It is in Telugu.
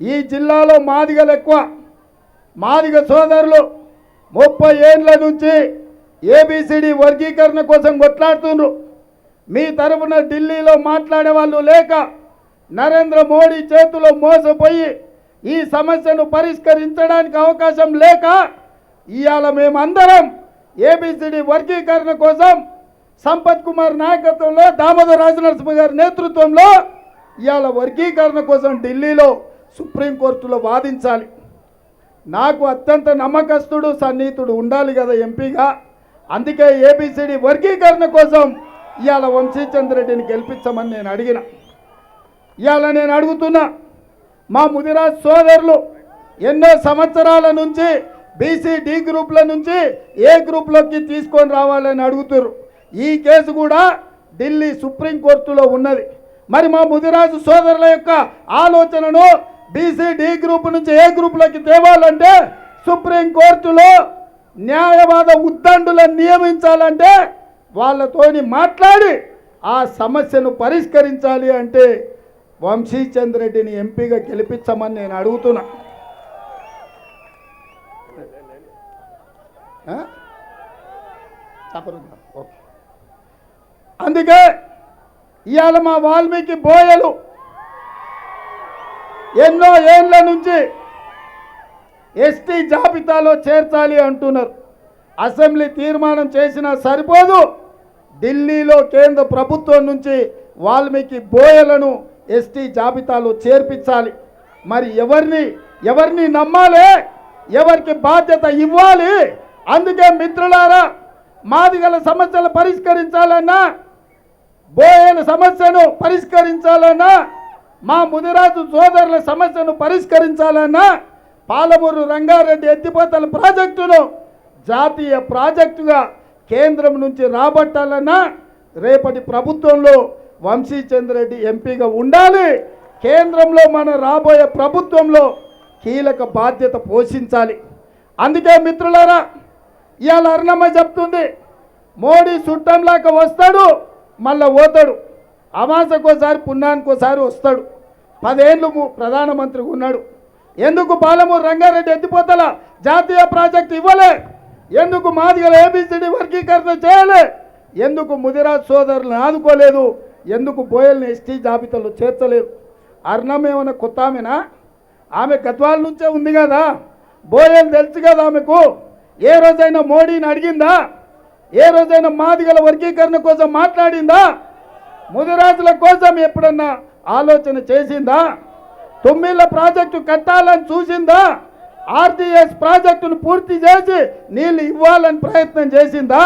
ఈ జిల్లాలో మాదిగలు ఎక్కువ. మాదిగ సోదరులు 30 ఏళ్ల నుంచి ఏబిసిడి వర్గీకరణ కోసం కొట్లాడుతున్నారు. మీ తరఫున ఢిల్లీలో మాట్లాడే వాళ్ళు లేక నరేంద్ర మోడీ చేతిలో మోసపోయి ఈ సమస్యను పరిష్కరించడానికి అవకాశం లేక ఇవాళ మేమందరం ఏబిసిడి వర్గీకరణ కోసం సంపత్ కుమార్ నాయకత్వంలో దామోదర్ రాజనరసింహ గారి నేతృత్వంలో ఇవాళ వర్గీకరణ కోసం ఢిల్లీలో సుప్రీంకోర్టులో వాదించాలి. నాకు అత్యంత నమ్మకస్తుడు సన్నిహితుడు ఉండాలి కదా ఎంపీగా. అందుకే ఏబిసిడి వర్గీకరణ కోసం ఇవాళ వంశీచంద్రెడ్డిని గెలిపించమని నేను అడిగిన. ఇవాళ నేను అడుగుతున్నా, మా ముదిరాజ్ సోదరులు ఎన్నో సంవత్సరాల నుంచి బీసీ డి గ్రూప్ల నుంచి ఏ గ్రూప్లోకి తీసుకొని రావాలని అడుగుతారు. ఈ కేసు కూడా ఢిల్లీ సుప్రీంకోర్టులో ఉన్నది. మరి మా ముదిరాజు సోదరుల యొక్క ఆలోచనను బీసీ డి గ్రూప్ నుంచి ఏ గ్రూప్లోకి తేవాలంటే సుప్రీంకోర్టులో న్యాయవాద ఉద్దండులను నియమించాలంటే వాళ్ళతోని మాట్లాడి ఆ సమస్యను పరిష్కరించాలి. అంటే వంశీచంద్రెడ్డిని ఎంపీగా గెలిపించమని నేను అడుగుతున్నా. అందుకే ఇవాళ మా వాల్మీకి బోయలు ఎన్నో ఏళ్ల నుంచి ఎస్టీ జాబితాలో చేర్చాలి అంటున్నారు. అసెంబ్లీ తీర్మానం చేసినా సరిపోదు, ఢిల్లీలో కేంద్ర ప్రభుత్వం నుంచి వాల్మీకి బోయలను ఎస్టీ జాబితాలో చేర్పించాలి. మరి ఎవరిని నమ్మాలి, ఎవరికి బాధ్యత ఇవ్వాలి? అందుకే మిత్రులారా, మాదిగల సమస్యలు పరిష్కరించాలన్నా, బోయల సమస్యను పరిష్కరించాలన్నా, మా ముదిరాజు సోదరుల సమస్యను పరిష్కరించాలన్నా పాలమూరు రంగారెడ్డి ఎత్తిపోతల ప్రాజెక్టును జాతీయ ప్రాజెక్టుగా కేంద్రం నుంచి రాబట్టాలన్నా రేపటి ప్రభుత్వంలో వంశీచంద్రెడ్డి ఎంపీగా ఉండాలి. కేంద్రంలో మన రాబోయే ప్రభుత్వంలో కీలక బాధ్యత పోషించాలి. అందుకే మిత్రులారా, ఇవాళ అరుణమ్మ చెప్తుంది, మోడీ చుట్టంలాగా వస్తాడు మళ్ళా పోతాడు, అమాసకోసారి పుణ్యానికోసారి వస్తాడు. 10 ఏళ్ళు ప్రధానమంత్రిగా ఉన్నాడు. ఎందుకు పాలమూరు రంగారెడ్డి ఎత్తిపోతల జాతీయ ప్రాజెక్టు ఇవ్వలే? ఎందుకు మాదిగల ఏబిసిడి వర్గీకరణ చేయలే? ఎందుకు ముదిరాజ్ సోదరులను ఆదుకోలేదు? ఎందుకు బోయల్ని ఎస్టీ జాబితాలో చేర్చలేదు? అరుణమ్మ ఏమైనా కొత్త ఆమెనా? ఆమె గద్వాల నుంచే ఉంది కదా, బోయలు తెలుసు కదా ఆమెకు. ఏ రోజైనా మోడీని అడిగిందా? ఏ రోజైనా మాదిగల వర్గీకరణ కోసం మాట్లాడిందా? ముదిరాజుల కోసం ఎప్పుడన్నా ఆలోచన చేసిందా? 9 ప్రాజెక్టు కట్టాలని చూసిందా? ఆర్టీఎస్ ప్రాజెక్టును పూర్తి చేసి నీళ్ళు ఇవ్వాలని ప్రయత్నం చేసిందా?